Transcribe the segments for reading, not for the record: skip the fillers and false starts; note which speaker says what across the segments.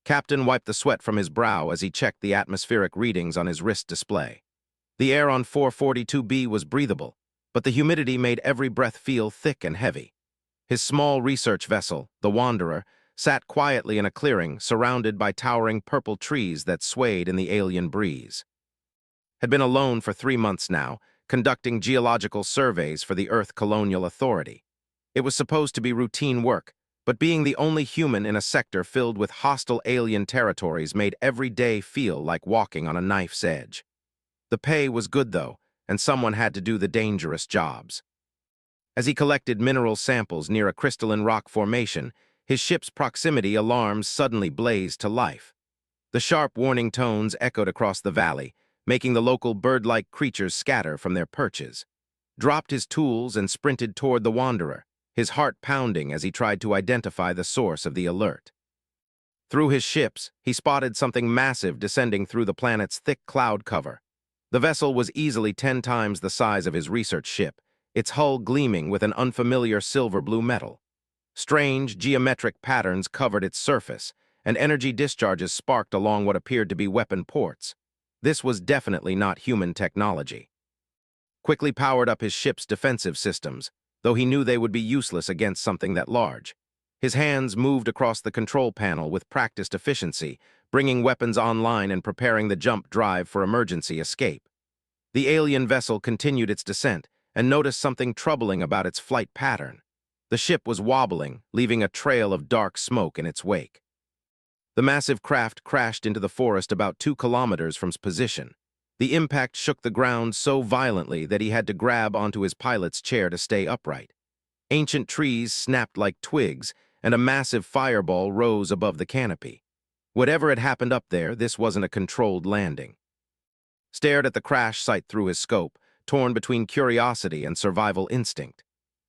Speaker 1: Captain wiped the sweat from his brow as he checked the atmospheric readings on his wrist display. The air on 442B was breathable, but the humidity made every breath feel thick and heavy. His small research vessel, the Wanderer, sat quietly in a clearing surrounded by towering purple trees that swayed in the alien breeze. Had been alone for 3 months now, conducting geological surveys for the Earth Colonial Authority. It was supposed to be routine work, but being the only human in a sector filled with hostile alien territories made every day feel like walking on a knife's edge. The pay was good, though, and someone had to do the dangerous jobs. As he collected mineral samples near a crystalline rock formation, his ship's proximity alarms suddenly blazed to life. The sharp warning tones echoed across the valley, making the local bird-like creatures scatter from their perches. Dropped his tools and sprinted toward the Wanderer, his heart pounding as he tried to identify the source of the alert. Through his ships, he spotted something massive descending through the planet's thick cloud cover. The vessel was easily 10 times the size of his research ship, its hull gleaming with an unfamiliar silver-blue metal. Strange, geometric patterns covered its surface, and energy discharges sparked along what appeared to be weapon ports. This was definitely not human technology. Quickly powered up his ship's defensive systems, though he knew they would be useless against something that large. His hands moved across the control panel with practiced efficiency, bringing weapons online and preparing the jump drive for emergency escape. The alien vessel continued its descent and noticed something troubling about its flight pattern. The ship was wobbling, leaving a trail of dark smoke in its wake. The massive craft crashed into the forest about 2 kilometers from its position. The impact shook the ground so violently that he had to grab onto his pilot's chair to stay upright. Ancient trees snapped like twigs, and a massive fireball rose above the canopy. Whatever had happened up there, this wasn't a controlled landing. Stared at the crash site through his scope, torn between curiosity and survival instinct.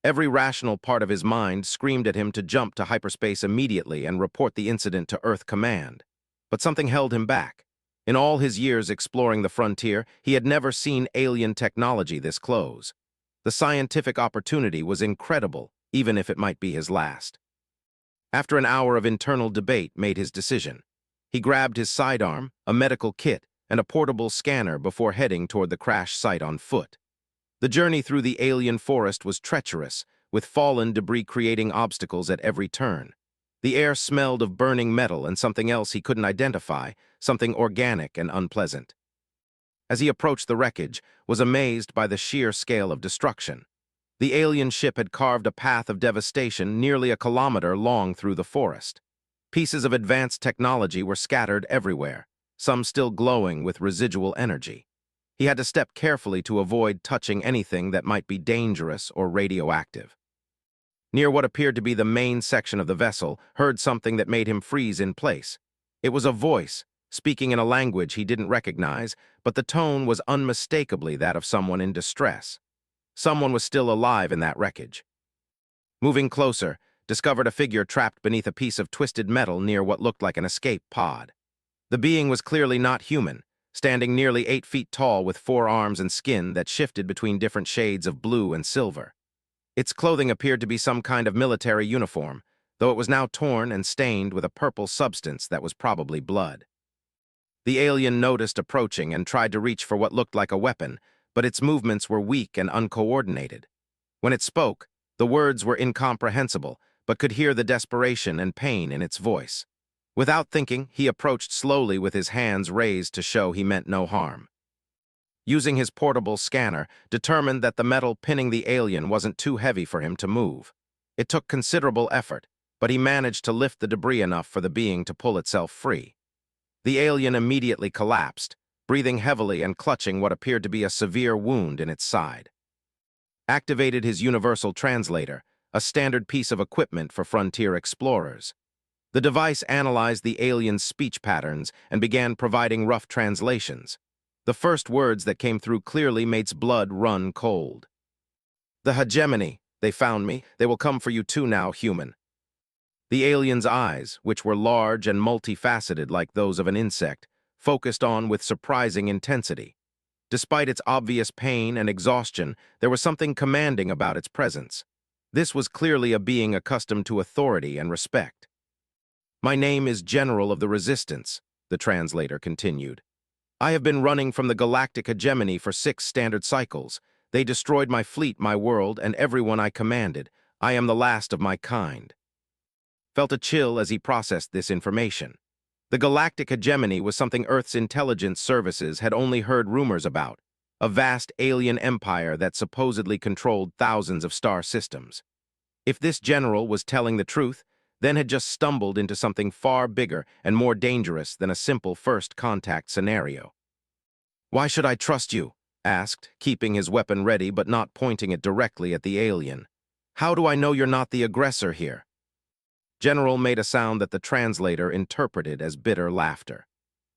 Speaker 1: Every rational part of his mind screamed at him to jump to hyperspace immediately and report the incident to Earth Command. But something held him back. In all his years exploring the frontier, he had never seen alien technology this close. The scientific opportunity was incredible, even if it might be his last. After an hour of internal debate made his decision. He grabbed his sidearm, a medical kit, and a portable scanner before heading toward the crash site on foot. The journey through the alien forest was treacherous, with fallen debris creating obstacles at every turn. The air smelled of burning metal and something else he couldn't identify, something organic and unpleasant. As he approached the wreckage, was amazed by the sheer scale of destruction. The alien ship had carved a path of devastation nearly a kilometer long through the forest. Pieces of advanced technology were scattered everywhere, some still glowing with residual energy. He had to step carefully to avoid touching anything that might be dangerous or radioactive. Near what appeared to be the main section of the vessel, heard something that made him freeze in place. It was a voice, speaking in a language he didn't recognize, but the tone was unmistakably that of someone in distress. Someone was still alive in that wreckage. Moving closer, discovered a figure trapped beneath a piece of twisted metal near what looked like an escape pod. The being was clearly not human, standing nearly 8 feet tall with 4 arms and skin that shifted between different shades of blue and silver. Its clothing appeared to be some kind of military uniform, though it was now torn and stained with a purple substance that was probably blood. The alien noticed approaching and tried to reach for what looked like a weapon, but its movements were weak and uncoordinated. When it spoke, the words were incomprehensible, but could hear the desperation and pain in its voice. Without thinking, he approached slowly with his hands raised to show he meant no harm. Using his portable scanner, determined that the metal pinning the alien wasn't too heavy for him to move. It took considerable effort, but he managed to lift the debris enough for the being to pull itself free. The alien immediately collapsed, breathing heavily and clutching what appeared to be a severe wound in its side. Activated his universal translator, a standard piece of equipment for frontier explorers. The device analyzed the alien's speech patterns and began providing rough translations. The first words that came through clearly made its blood run cold. "The hegemony, they found me. They will come for you too now, human." The alien's eyes, which were large and multifaceted like those of an insect, focused on with surprising intensity. Despite its obvious pain and exhaustion, there was something commanding about its presence. This was clearly a being accustomed to authority and respect. My name is General of the Resistance, the translator continued. I have been running from the galactic hegemony for 6 standard cycles. They destroyed my fleet, my world, and everyone I commanded. I am the last of my kind. Felt a chill as he processed this information. The galactic hegemony was something Earth's intelligence services had only heard rumors about, a vast alien empire that supposedly controlled thousands of star systems. If this general was telling the truth, then had just stumbled into something far bigger and more dangerous than a simple first contact scenario. "Why should I trust you?" asked, keeping his weapon ready but not pointing it directly at the alien. "How do I know you're not the aggressor here?" General made a sound that the translator interpreted as bitter laughter.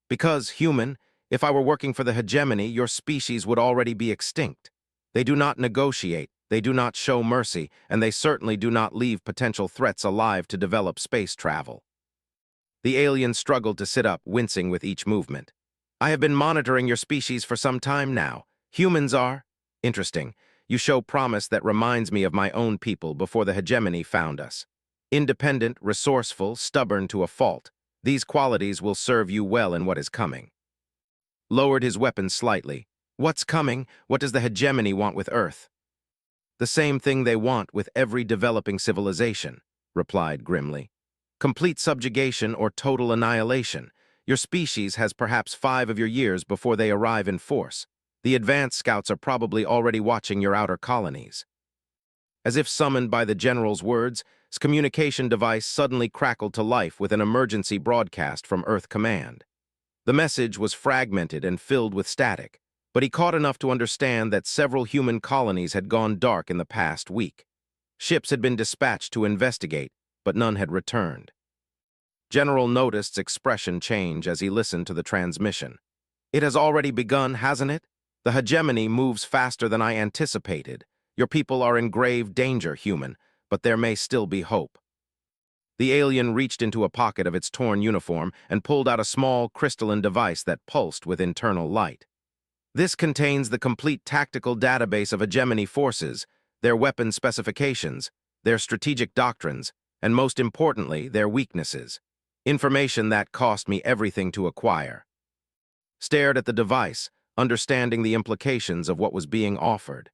Speaker 1: "Because, human, if I were working for the hegemony, your species would already be extinct. They do not negotiate, they do not show mercy, and they certainly do not leave potential threats alive to develop space travel." The alien struggled to sit up, wincing with each movement. "I have been monitoring your species for some time now. Humans are interesting. You show promise that reminds me of my own people before the hegemony found us. Independent, resourceful, stubborn to a fault. These qualities will serve you well in what is coming." Lowered his weapon slightly. "What's coming? What does the hegemony want with Earth?" "The same thing they want with every developing civilization," replied grimly. "Complete subjugation or total annihilation. Your species has perhaps 5 of your years before they arrive in force. The advanced scouts are probably already watching your outer colonies." As if summoned by the general's words, his communication device suddenly crackled to life with an emergency broadcast from Earth Command. The message was fragmented and filled with static, but he caught enough to understand that several human colonies had gone dark in the past week. Ships had been dispatched to investigate, but none had returned. General noticed expression change as he listened to the transmission. "It has already begun, hasn't it? The hegemony moves faster than I anticipated. Your people are in grave danger, human, but there may still be hope." The alien reached into a pocket of its torn uniform and pulled out a small crystalline device that pulsed with internal light. "This contains the complete tactical database of hegemony forces, their weapon specifications, their strategic doctrines, and most importantly, their weaknesses. Information that cost me everything to acquire." Stared at the device, understanding the implications of what was being offered.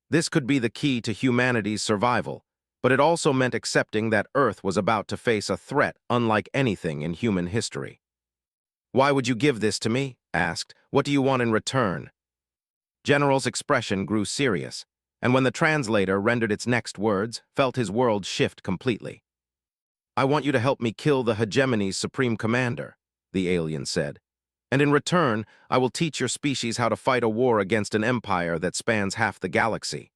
Speaker 1: This could be the key to humanity's survival, but it also meant accepting that Earth was about to face a threat unlike anything in human history. "Why would you give this to me?" asked. "What do you want in return?" General's expression grew serious, and when the translator rendered its next words, felt his world shift completely. "I want you to help me kill the hegemony's supreme commander," the alien said. "And in return, I will teach your species how to fight a war against an empire that spans half the galaxy."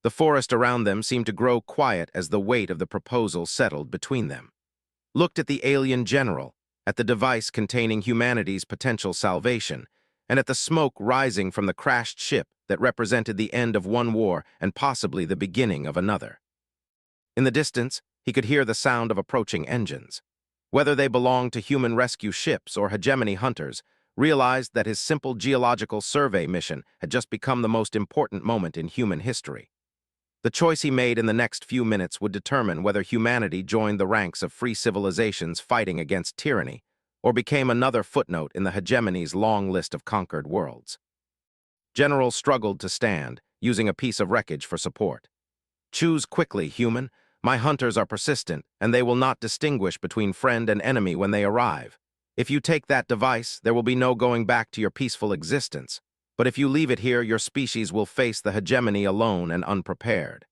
Speaker 1: The forest around them seemed to grow quiet as the weight of the proposal settled between them. Looked at the alien general, at the device containing humanity's potential salvation, and at the smoke rising from the crashed ship that represented the end of one war and possibly the beginning of another. In the distance, he could hear the sound of approaching engines. Whether they belonged to human rescue ships or hegemony hunters, realized that his simple geological survey mission had just become the most important moment in human history. The choice he made in the next few minutes would determine whether humanity joined the ranks of free civilizations fighting against tyranny, or became another footnote in the hegemony's long list of conquered worlds. General struggled to stand, using a piece of wreckage for support. "Choose quickly, human. My hunters are persistent, and they will not distinguish between friend and enemy when they arrive. If you take that device, there will be no going back to your peaceful existence. But if you leave it here, your species will face the hegemony alone and unprepared."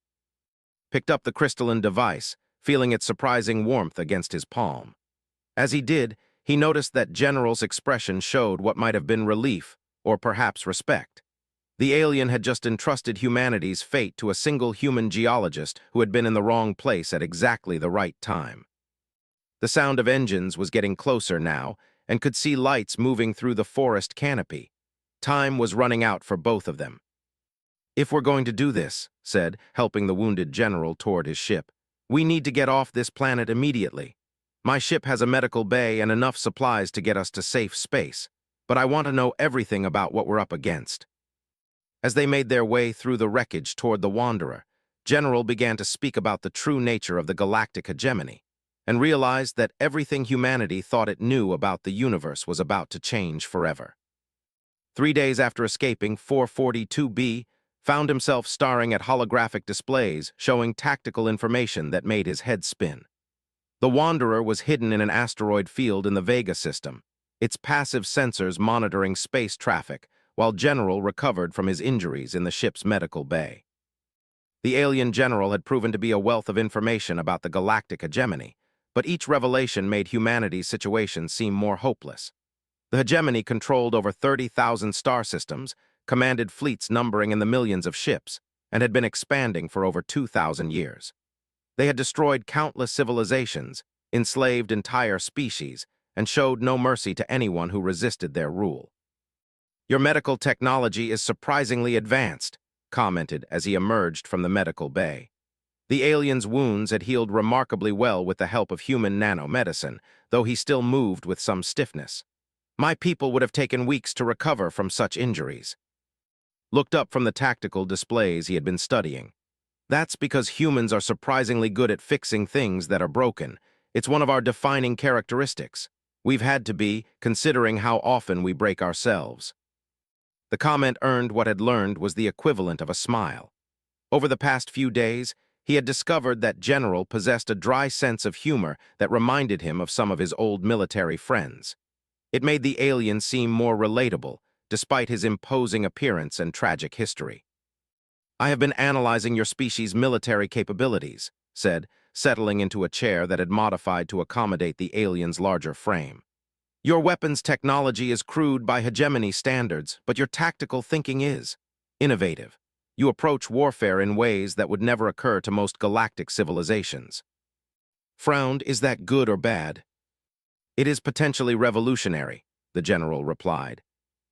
Speaker 1: Picked up the crystalline device, feeling its surprising warmth against his palm. As he did, he noticed that General's expression showed what might have been relief, or perhaps respect. The alien had just entrusted humanity's fate to a single human geologist who had been in the wrong place at exactly the right time. The sound of engines was getting closer now, and could see lights moving through the forest canopy. Time was running out for both of them. "If we're going to do this," said, helping the wounded general toward his ship, "we need to get off this planet immediately. My ship has a medical bay and enough supplies to get us to safe space, but I want to know everything about what we're up against." As they made their way through the wreckage toward the Wanderer, General began to speak about the true nature of the galactic hegemony. and realized that everything humanity thought it knew about the universe was about to change forever. 3 days after escaping, 442B found himself staring at holographic displays showing tactical information that made his head spin. The Wanderer was hidden in an asteroid field in the Vega system, its passive sensors monitoring space traffic, while General recovered from his injuries in the ship's medical bay. The alien general had proven to be a wealth of information about the galactic hegemony, but each revelation made humanity's situation seem more hopeless. The hegemony controlled over 30,000 star systems, commanded fleets numbering in the millions of ships, and had been expanding for over 2,000 years. They had destroyed countless civilizations, enslaved entire species, and showed no mercy to anyone who resisted their rule. "Your medical technology is surprisingly advanced," commented as he emerged from the medical bay. The alien's wounds had healed remarkably well with the help of human nanomedicine, though he still moved with some stiffness. "My people would have taken weeks to recover from such injuries." Looked up from the tactical displays he had been studying. "That's because humans are surprisingly good at fixing things that are broken. It's one of our defining characteristics. We've had to be, considering how often we break ourselves." The comment earned what had learned was the equivalent of a smile. Over the past few days, he had discovered that General possessed a dry sense of humor that reminded him of some of his old military friends. It made the alien seem more relatable, despite his imposing appearance and tragic history. "I have been analyzing your species' military capabilities," said, settling into a chair that had modified to accommodate the alien's larger frame. "Your weapons technology is crude by hegemony standards, but your tactical thinking is innovative. You approach warfare in ways that would never occur to most galactic civilizations." Frowned, "Is that good or bad?" "It is potentially revolutionary," the general replied.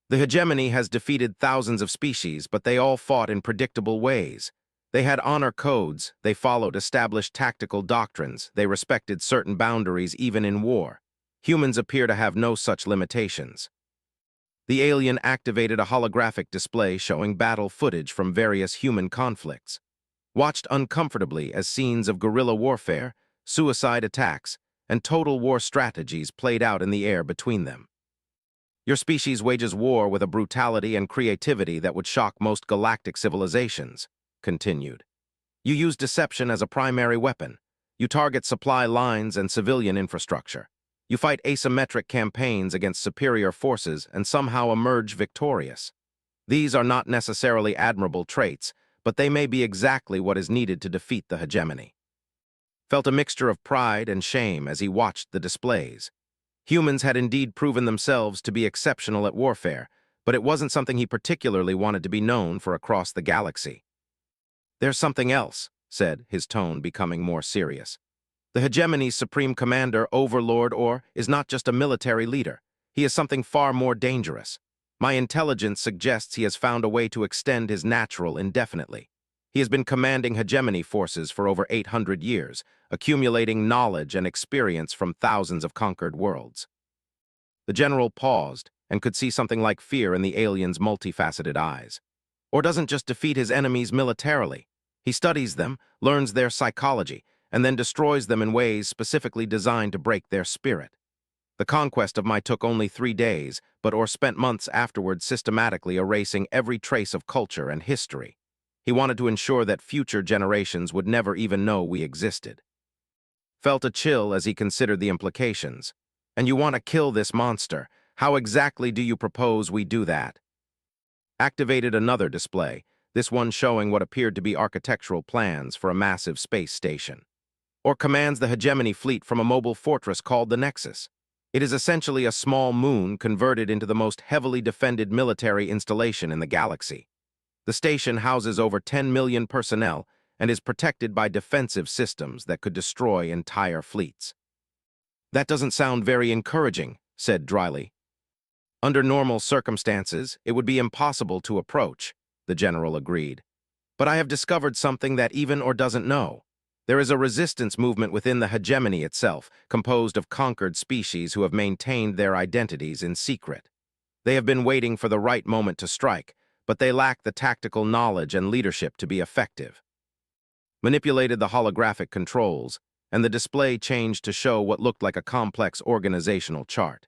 Speaker 1: "The hegemony has defeated thousands of species, but they all fought in predictable ways. They had honor codes, they followed established tactical doctrines, they respected certain boundaries even in war. Humans appear to have no such limitations." The alien activated a holographic display showing battle footage from various human conflicts. Watched uncomfortably as scenes of guerrilla warfare, suicide attacks, and total war strategies played out in the air between them. "Your species wages war with a brutality and creativity that would shock most galactic civilizations," continued. "You use deception as a primary weapon. You target supply lines and civilian infrastructure. You fight asymmetric campaigns against superior forces and somehow emerge victorious. These are not necessarily admirable traits, but they may be exactly what is needed to defeat the hegemony." Felt a mixture of pride and shame as he watched the displays. Humans had indeed proven themselves to be exceptional at warfare, but it wasn't something he particularly wanted to be known for across the galaxy. "There's something else," said, his tone becoming more serious. "The hegemony's supreme commander, overlord, is not just a military leader. He is something far more dangerous. My intelligence suggests he has found a way to extend his natural indefinitely. He has been commanding hegemony forces for over 800 years, accumulating knowledge and experience from thousands of conquered worlds." The general paused and could see something like fear in the alien's multifaceted eyes. "Or doesn't just defeat his enemies militarily. He studies them, learns their psychology, and then destroys them in ways specifically designed to break their spirit. The conquest of my took only 3 days, but spent months afterwards systematically erasing every trace of culture and history. He wanted to ensure that future generations would never even know we existed." Felt a chill as he considered the implications. "And you want to kill this monster. How exactly do you propose we do that?" Activated another display, this one showing what appeared to be architectural plans for a massive space station. "Or commands the hegemony fleet from a mobile fortress called the Nexus. It is essentially a small moon converted into the most heavily defended military installation in the galaxy. The station houses over 10 million personnel and is protected by defensive systems that could destroy entire fleets." "That doesn't sound very encouraging," said dryly. "Under normal circumstances, it would be impossible to approach," the general agreed. "But I have discovered something that even doesn't know. There is a resistance movement within the hegemony itself, composed of conquered species who have maintained their identities in secret. They have been waiting for the right moment to strike, but they lack the tactical knowledge and leadership to be effective." Manipulated the holographic controls, and the display changed to show what looked like a complex organizational chart.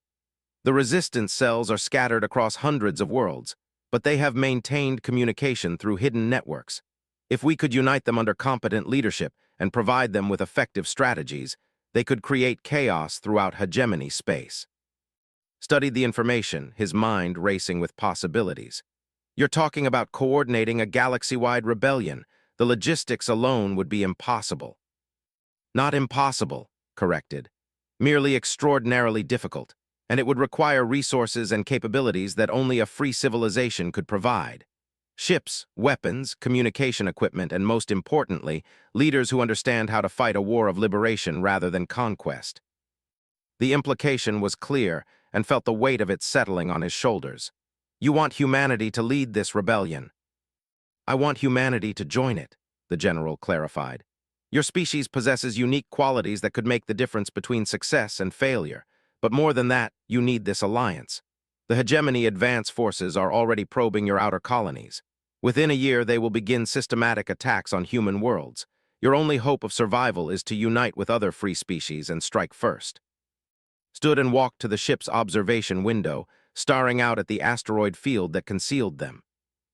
Speaker 1: The resistance cells are scattered across hundreds of worlds, but they have maintained communication through hidden networks. If we could unite them under competent leadership and provide them with effective strategies, they could create chaos throughout hegemony space. Studied the information, his mind racing with possibilities. You're talking about coordinating a galaxy-wide rebellion. The logistics alone would be impossible. Not impossible, corrected. Merely extraordinarily difficult, and it would require resources and capabilities that only a free civilization could provide. Ships, weapons, communication equipment, and most importantly, leaders who understand how to fight a war of liberation rather than conquest. The implication was clear and felt the weight of it settling on his shoulders. You want humanity to lead this rebellion. I want humanity to join it, the general clarified. Your species possesses unique qualities that could make the difference between success and failure. But more than that, you need this alliance. The hegemony advance forces are already probing your outer colonies. Within a year, they will begin systematic attacks on human worlds. Your only hope of survival is to unite with other free species and strike first. Stood and walked to the ship's observation window, staring out at the asteroid field that concealed them.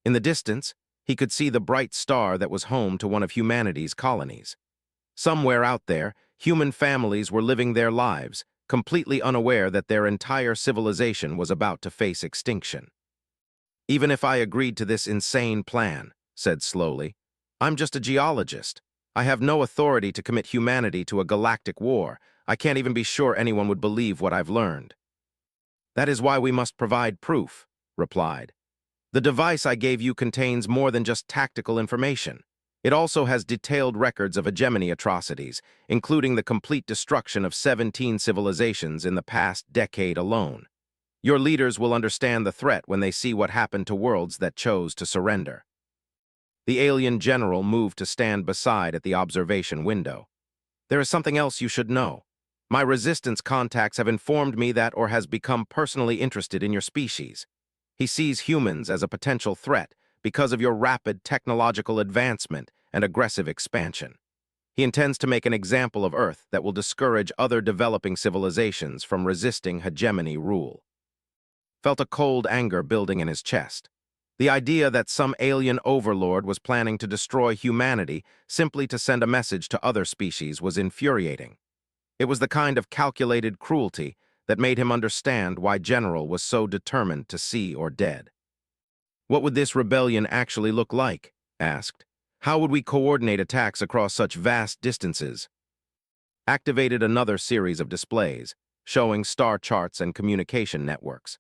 Speaker 1: In the distance, he could see the bright star that was home to one of humanity's colonies. Somewhere out there, human families were living their lives, completely unaware that their entire civilization was about to face extinction. Even if I agreed to this insane plan, said slowly, I'm just a geologist. I have no authority to commit humanity to a galactic war. I can't even be sure anyone would believe what I've learned. That is why we must provide proof, replied. The device I gave you contains more than just tactical information. It also has detailed records of hegemony atrocities, including the complete destruction of 17 civilizations in the past decade alone. Your leaders will understand the threat when they see what happened to worlds that chose to surrender. The alien general moved to stand beside at the observation window. There is something else you should know. My resistance contacts have informed me that or has become personally interested in your species. He sees humans as a potential threat because of your rapid technological advancement and aggressive expansion. He intends to make an example of Earth that will discourage other developing civilizations from resisting hegemony rule. Felt a cold anger building in his chest. The idea that some alien overlord was planning to destroy humanity simply to send a message to other species was infuriating. It was the kind of calculated cruelty that made him understand why General was so determined to see or dead. What would this rebellion actually look like? Asked. How would we coordinate attacks across such vast distances? Activated another series of displays, showing star charts and communication networks.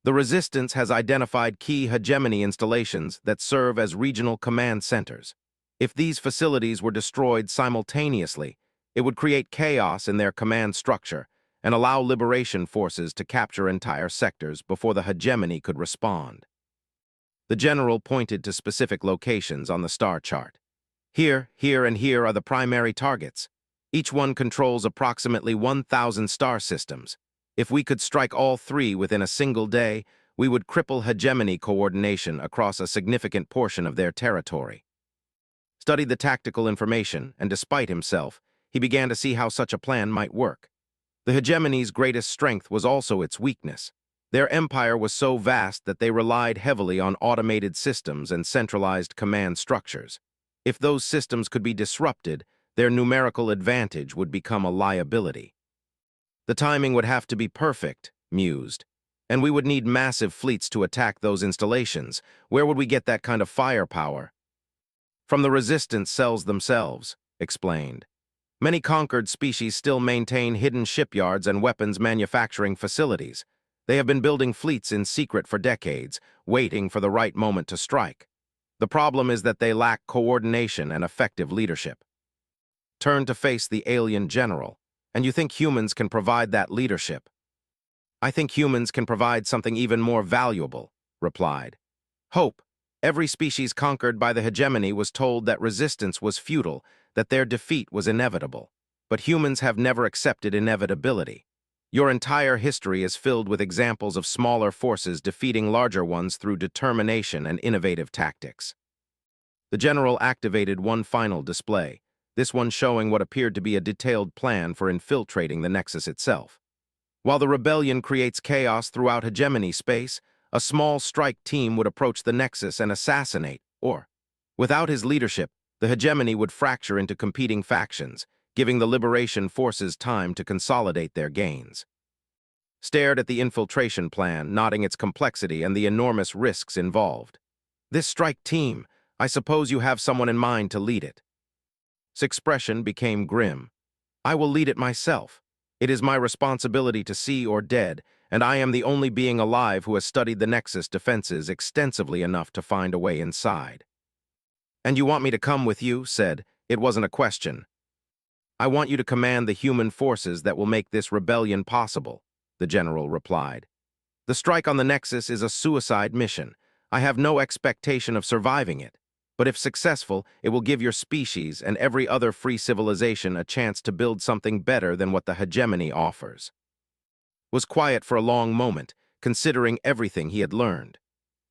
Speaker 1: The Resistance has identified key hegemony installations that serve as regional command centers. If these facilities were destroyed simultaneously, it would create chaos in their command structure and allow liberation forces to capture entire sectors before the hegemony could respond. The general pointed to specific locations on the star chart. Here, and here are the primary targets. Each one controls approximately 1,000 star systems. If we could strike all three within a single day, we would cripple hegemony coordination across a significant portion of their territory. Studied the tactical information, and despite himself, he began to see how such a plan might work. The hegemony's greatest strength was also its weakness. Their empire was so vast that they relied heavily on automated systems and centralized command structures. If those systems could be disrupted, their numerical advantage would become a liability. The timing would have to be perfect, mused. And we would need massive fleets to attack those installations. Where would we get that kind of firepower? From the resistance cells themselves, explained. Many conquered species still maintain hidden shipyards and weapons manufacturing facilities. They have been building fleets in secret for decades, waiting for the right moment to strike. The problem is that they lack coordination and effective leadership. Turn to face the alien general, and you think humans can provide that leadership. I think humans can provide something even more valuable, replied. Hope. Every species conquered by the hegemony was told that resistance was futile, that their defeat was inevitable. But humans have never accepted inevitability. Your entire history is filled with examples of smaller forces defeating larger ones through determination and innovative tactics. The general activated one final display, this one showing what appeared to be a detailed plan for infiltrating the Nexus itself. While the rebellion creates chaos throughout hegemony space, a small strike team would approach the Nexus and assassinate, or, without his leadership, the hegemony would fracture into competing factions, giving the liberation forces time to consolidate their gains. Stared at the infiltration plan, noting its complexity and the enormous risks involved. This strike team, I suppose you have someone in mind to lead it. His expression became grim. I will lead it myself. It is my responsibility to see or dead, and I am the only being alive who has studied the Nexus defenses extensively enough to find a way inside. And you want me to come with you? Said. It wasn't a question. I want you to command the human forces that will make this rebellion possible, the general replied. The strike on the Nexus is a suicide mission. I have no expectation of surviving it. But if successful, it will give your species and every other free civilization a chance to build something better than what the hegemony offers. Was quiet for a long moment, considering everything he had learned.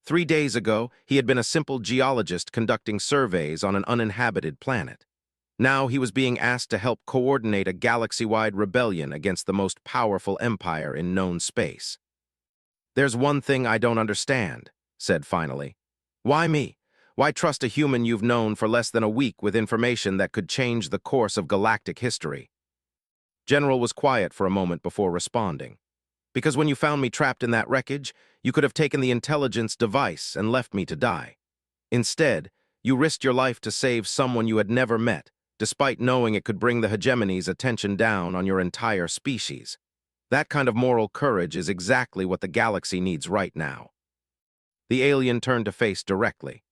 Speaker 1: 3 days ago, he had been a simple geologist conducting surveys on an uninhabited planet. Now he was being asked to help coordinate a galaxy-wide rebellion against the most powerful empire in known space. There's one thing I don't understand, said finally. Why me? Why trust a human you've known for less than a week with information that could change the course of galactic history? General was quiet for a moment before responding. Because when you found me trapped in that wreckage, you could have taken the intelligence device and left me to die. Instead, you risked your life to save someone you had never met, despite knowing it could bring the hegemony's attention down on your entire species. That kind of moral courage is exactly what the galaxy needs right now. The alien turned to face directly.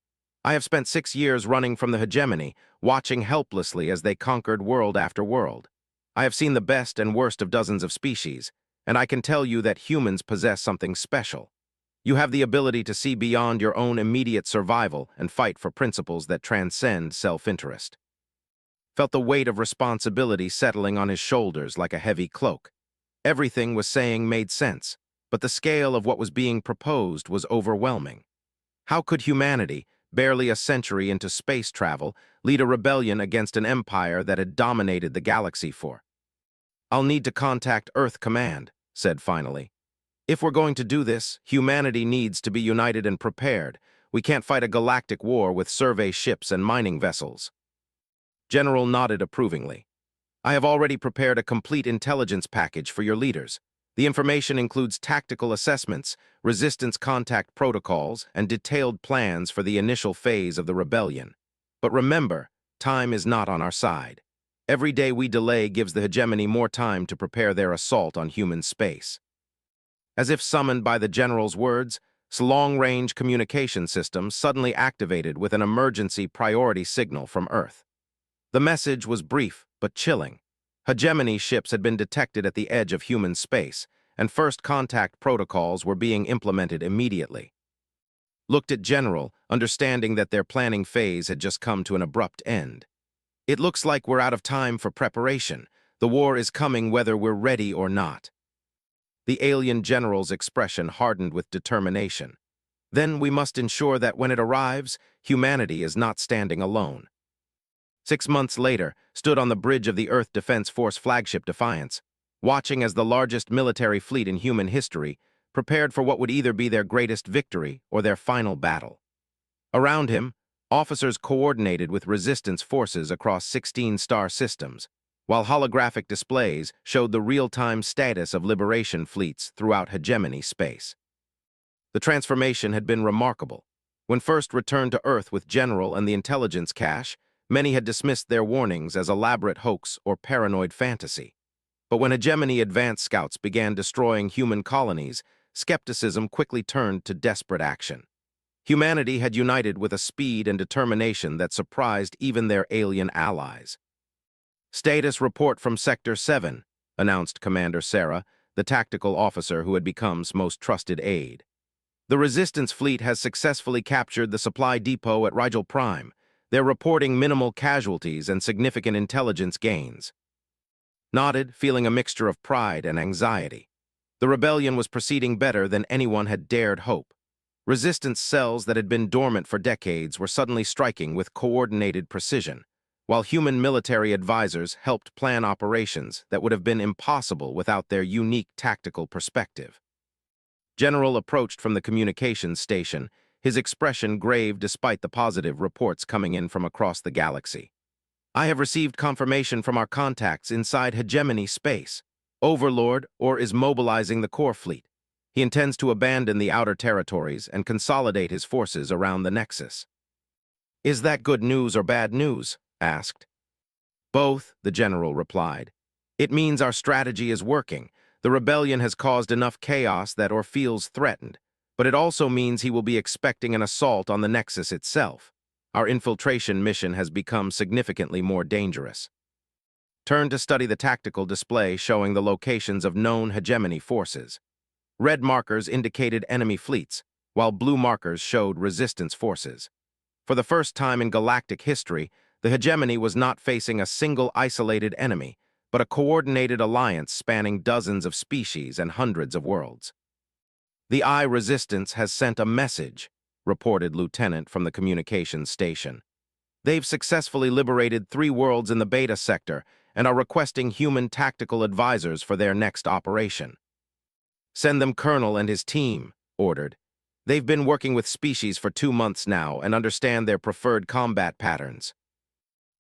Speaker 1: I have spent 6 years running from the hegemony, watching helplessly as they conquered world after world. I have seen the best and worst of dozens of species, and I can tell you that humans possess something special. You have the ability to see beyond your own immediate survival and fight for principles that transcend self-interest. Felt the weight of responsibility settling on his shoulders like a heavy cloak. Everything was saying made sense, but the scale of what was being proposed was overwhelming. How could humanity, barely a century into space travel, lead a rebellion against an empire that had dominated the galaxy for? I'll need to contact Earth Command, said finally. If we're going to do this, humanity needs to be united and prepared. We can't fight a galactic war with survey ships and mining vessels. General nodded approvingly. I have already prepared a complete intelligence package for your leaders. The information includes tactical assessments, resistance contact protocols, and detailed plans for the initial phase of the rebellion. But remember, time is not on our side. Every day we delay gives the hegemony more time to prepare their assault on human space. As if summoned by the general's words, long-range communication systems suddenly activated with an emergency priority signal from Earth. The message was brief but chilling. Hegemony ships had been detected at the edge of human space, and first contact protocols were being implemented immediately. Looked at General, understanding that their planning phase had just come to an abrupt end. It looks like we're out of time for preparation. The war is coming whether we're ready or not. The alien general's expression hardened with determination. Then we must ensure that when it arrives, humanity is not standing alone. 6 months later, stood on the bridge of the Earth Defense Force flagship Defiance, watching as the largest military fleet in human history prepared for what would either be their greatest victory or their final battle. Around him, officers coordinated with resistance forces across 16 star systems, while holographic displays showed the real-time status of liberation fleets throughout hegemony space. The transformation had been remarkable. When first returned to Earth with General and the intelligence cache, many had dismissed their warnings as elaborate hoax or paranoid fantasy. But when hegemony advance scouts began destroying human colonies, skepticism quickly turned to desperate action. Humanity had united with a speed and determination that surprised even their alien allies. Status report from Sector 7, announced Commander Sarah, the tactical officer who had become's most trusted aide. The Resistance fleet has successfully captured the supply depot at Rigel Prime. They're reporting minimal casualties and significant intelligence gains. Nodded, feeling a mixture of pride and anxiety. The rebellion was proceeding better than anyone had dared hope. Resistance cells that had been dormant for decades were suddenly striking with coordinated precision, while human military advisors helped plan operations that would have been impossible without their unique tactical perspective. General approached from the communications station, his expression grave despite the positive reports coming in from across the galaxy. I have received confirmation from our contacts inside hegemony space. Overlord is mobilizing the core fleet. He intends to abandon the outer territories and consolidate his forces around the Nexus. Is that good news or bad news? Asked. Both, the general replied. It means our strategy is working. The rebellion has caused enough chaos that feels threatened, but it also means he will be expecting an assault on the Nexus itself. Our infiltration mission has become significantly more dangerous. Turn to study the tactical display showing the locations of known hegemony forces. Red markers indicated enemy fleets, while blue markers showed resistance forces. For the first time in galactic history, the hegemony was not facing a single isolated enemy, but a coordinated alliance spanning dozens of species and hundreds of worlds. The I Resistance has sent a message, reported Lieutenant from the communications station. They've successfully liberated 3 worlds in the Beta sector and are requesting human tactical advisors for their next operation. Send them Colonel and his team, ordered. They've been working with species for 2 months now and understand their preferred combat patterns.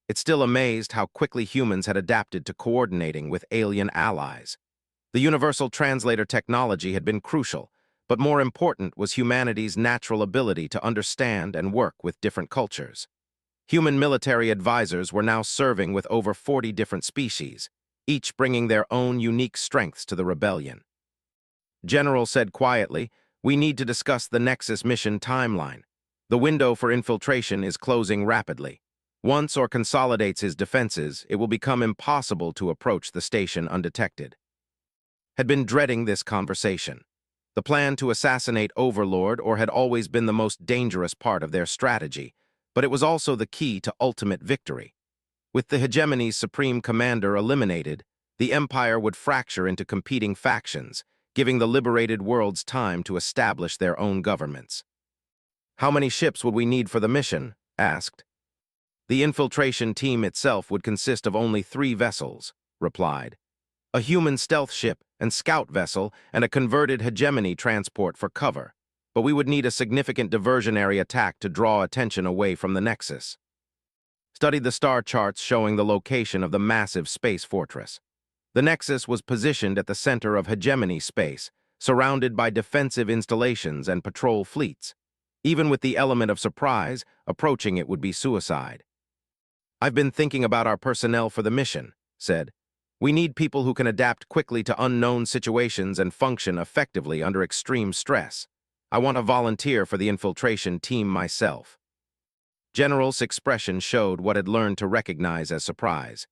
Speaker 1: It's still amazed how quickly humans had adapted to coordinating with alien allies. The universal translator technology had been crucial, but more important was humanity's natural ability to understand and work with different cultures. Human military advisors were now serving with over 40 different species, each bringing their own unique strengths to the rebellion. General said quietly, "We need to discuss the Nexus mission timeline. The window for infiltration is closing rapidly. Once consolidates his defenses, it will become impossible to approach the station undetected." Had been dreading this conversation. The plan to assassinate Overlord had always been the most dangerous part of their strategy, but it was also the key to ultimate victory. With the hegemony's supreme commander eliminated, the Empire would fracture into competing factions, giving the liberated worlds time to establish their own governments. "How many ships would we need for the mission?" asked. "The infiltration team itself would consist of only 3 vessels," replied. "A human stealth ship and scout vessel and a converted hegemony transport for cover, but we would need a significant diversionary attack to draw attention away from the Nexus." Studied the star charts showing the location of the massive space fortress. The Nexus was positioned at the center of hegemony space, surrounded by defensive installations and patrol fleets. Even with the element of surprise, approaching it would be suicide. "I've been thinking about our personnel for the mission," said. "We need people who can adapt quickly to unknown situations and function effectively under extreme stress. I want to volunteer for the infiltration team myself." General's expression showed what had learned to recognize as surprise.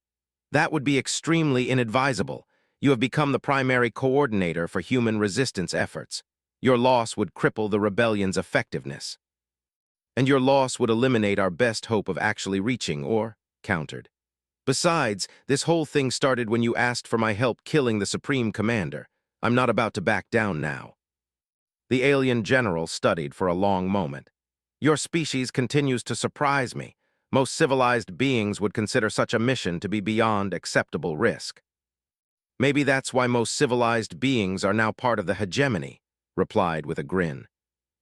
Speaker 1: "That would be extremely inadvisable. You have become the primary coordinator for human resistance efforts. Your loss would cripple the rebellion's effectiveness. And your loss would eliminate our best hope of actually reaching," countered. "Besides, this whole thing started when you asked for my help killing the Supreme Commander. I'm not about to back down now." The alien general studied for a long moment. "Your species continues to surprise me. Most civilized beings would consider such a mission to be beyond acceptable risk." "Maybe that's why most civilized beings are now part of the hegemony," replied with a grin.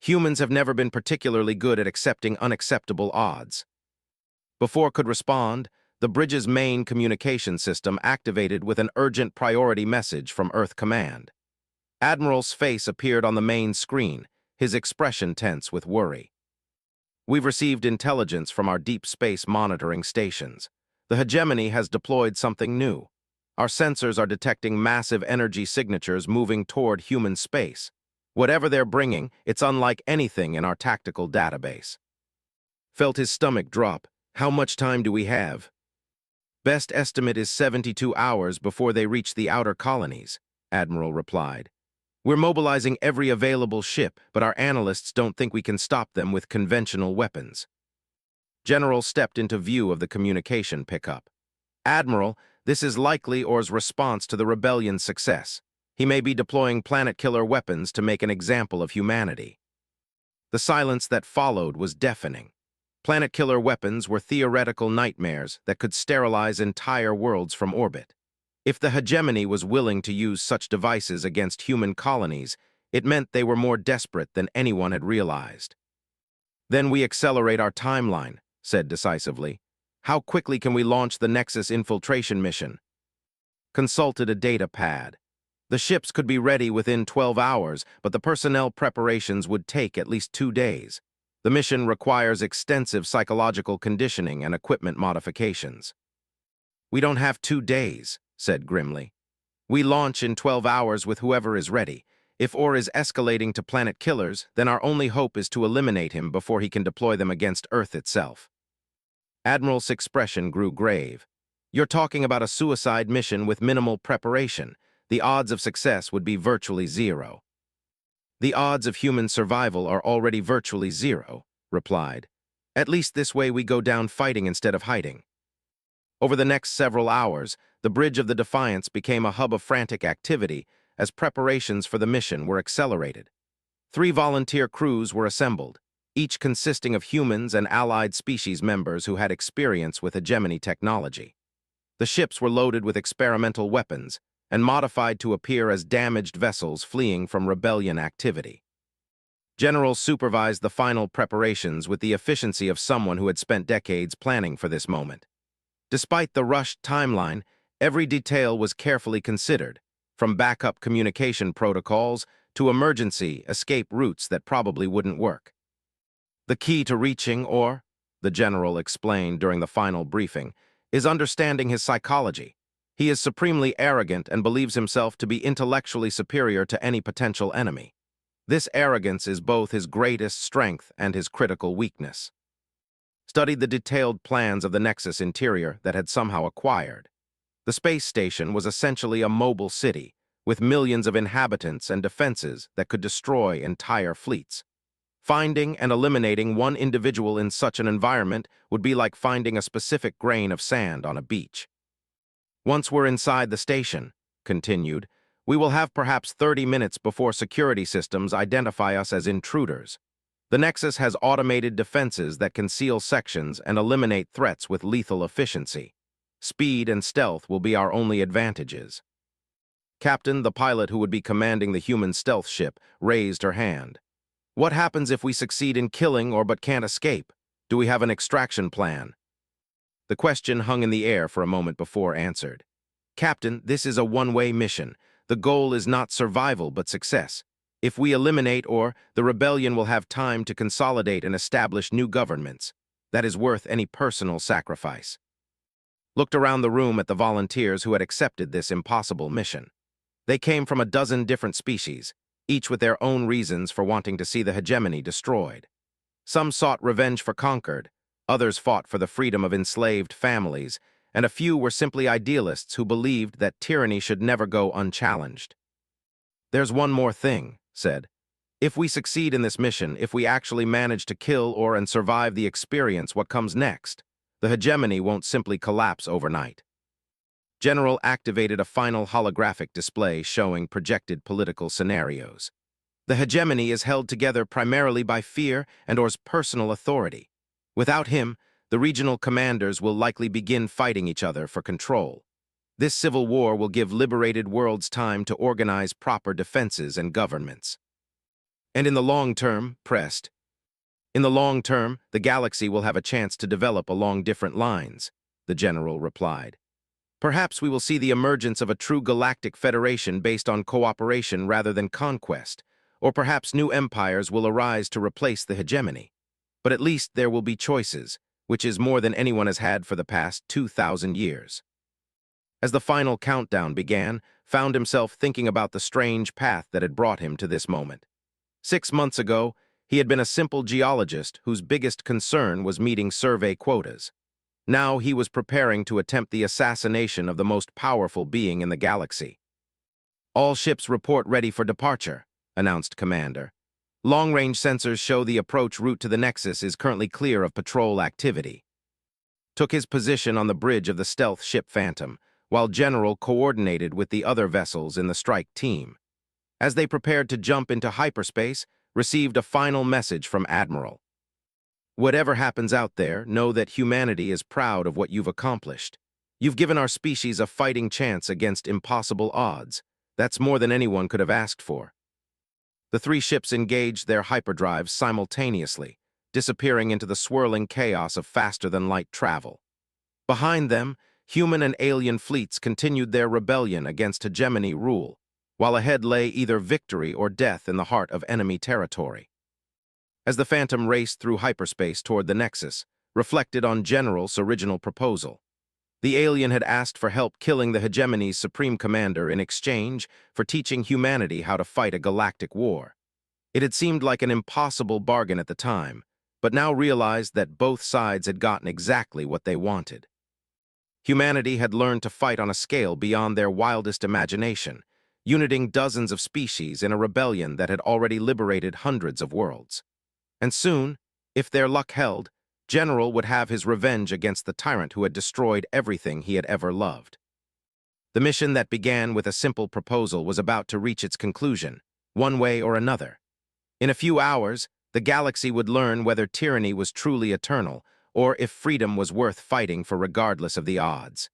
Speaker 1: "Humans have never been particularly good at accepting unacceptable odds." Before could respond, the bridge's main communication system activated with an urgent priority message from Earth Command. Admiral's face appeared on the main screen, his expression tense with worry. "We've received intelligence from our deep space monitoring stations. The hegemony has deployed something new. Our sensors are detecting massive energy signatures moving toward human space. Whatever they're bringing, it's unlike anything in our tactical database." Felt his stomach drop. "How much time do we have?" "Best estimate is 72 hours before they reach the outer colonies," Admiral replied. "We're mobilizing every available ship, but our analysts don't think we can stop them with conventional weapons." General stepped into view of the communication pickup. "Admiral, this is likely Or's response to the rebellion's success. He may be deploying planet-killer weapons to make an example of humanity." The silence that followed was deafening. Planet-killer weapons were theoretical nightmares that could sterilize entire worlds from orbit. If the hegemony was willing to use such devices against human colonies, it meant they were more desperate than anyone had realized. "Then we accelerate our timeline," said decisively. "How quickly can we launch the Nexus infiltration mission?" Consulted a data pad. The ships could be ready within 12 hours, but the personnel preparations would take at least 2 days. The mission requires extensive psychological conditioning and equipment modifications. "We don't have 2 days," said grimly. "We launch in 12 hours with whoever is ready. If Or is escalating to planet killers, then our only hope is to eliminate him before he can deploy them against Earth itself." Admiral's expression grew grave. "You're talking about a suicide mission with minimal preparation. The odds of success would be virtually zero." "The odds of human survival are already virtually zero," replied. "At least this way we go down fighting instead of hiding." Over the next several hours, the bridge of the Defiance became a hub of frantic activity as preparations for the mission were accelerated. 3 volunteer crews were assembled, each consisting of humans and allied species members who had experience with hegemony technology. The ships were loaded with experimental weapons and modified to appear as damaged vessels fleeing from rebellion activity. Generals supervised the final preparations with the efficiency of someone who had spent decades planning for this moment. Despite the rushed timeline, every detail was carefully considered, from backup communication protocols to emergency escape routes that probably wouldn't work. "The key to reaching Or," the general explained during the final briefing, "is understanding his psychology. He is supremely arrogant and believes himself to be intellectually superior to any potential enemy. This arrogance is both his greatest strength and his critical weakness." Studied the detailed plans of the Nexus interior that had somehow acquired. The space station was essentially a mobile city, with millions of inhabitants and defenses that could destroy entire fleets. Finding and eliminating one individual in such an environment would be like finding a specific grain of sand on a beach. "Once we're inside the station," continued, "we will have perhaps 30 minutes before security systems identify us as intruders. The Nexus has automated defenses that can seal sections and eliminate threats with lethal efficiency. Speed and stealth will be our only advantages." Captain, the pilot who would be commanding the human stealth ship, raised her hand. "What happens if we succeed in killing Or but can't escape? Do we have an extraction plan?" The question hung in the air for a moment before answered. "Captain, this is a one-way mission. The goal is not survival but success. If we eliminate Or, the rebellion will have time to consolidate and establish new governments. That is worth any personal sacrifice." Looked around the room at the volunteers who had accepted this impossible mission. They came from a dozen different species, each with their own reasons for wanting to see the hegemony destroyed. Some sought revenge for conquered, others fought for the freedom of enslaved families, and a few were simply idealists who believed that tyranny should never go unchallenged. "There's one more thing," said. "If we succeed in this mission, if we actually manage to kill Or and survive the experience, what comes next? The hegemony won't simply collapse overnight." General activated a final holographic display showing projected political scenarios. "The hegemony is held together primarily by fear and Or's personal authority. Without him, the regional commanders will likely begin fighting each other for control. This civil war will give liberated worlds time to organize proper defenses and governments. And in the long term," pressed, "in the long term, the galaxy will have a chance to develop along different lines," the general replied. "Perhaps we will see the emergence of a true galactic federation based on cooperation rather than conquest, or perhaps new empires will arise to replace the hegemony. But at least there will be choices, which is more than anyone has had for the past 2,000 years." As the final countdown began, found himself thinking about the strange path that had brought him to this moment. 6 months ago, he had been a simple geologist whose biggest concern was meeting survey quotas. Now he was preparing to attempt the assassination of the most powerful being in the galaxy. "All ships report ready for departure," announced Commander. "Long-range sensors show the approach route to the Nexus is currently clear of patrol activity." Took his position on the bridge of the stealth ship Phantom, while General coordinated with the other vessels in the strike team. As they prepared to jump into hyperspace, received a final message from Admiral. Whatever happens out there, know that humanity is proud of what you've accomplished. You've given our species a fighting chance against impossible odds. That's more than anyone could have asked for. The three ships engaged their hyperdrives simultaneously, disappearing into the swirling chaos of faster-than-light travel. Behind them, human and alien fleets continued their rebellion against hegemony rule, while ahead lay either victory or death in the heart of enemy territory. As the Phantom raced through hyperspace toward the Nexus, reflected on General's original proposal. The alien had asked for help killing the hegemony's supreme commander in exchange for teaching humanity how to fight a galactic war. It had seemed like an impossible bargain at the time, but now realized that both sides had gotten exactly what they wanted. Humanity had learned to fight on a scale beyond their wildest imagination, uniting dozens of species in a rebellion that had already liberated hundreds of worlds. And soon, if their luck held, General would have his revenge against the tyrant who had destroyed everything he had ever loved. The mission that began with a simple proposal was about to reach its conclusion, one way or another. In a few hours, the galaxy would learn whether tyranny was truly eternal, or if freedom was worth fighting for regardless of the odds.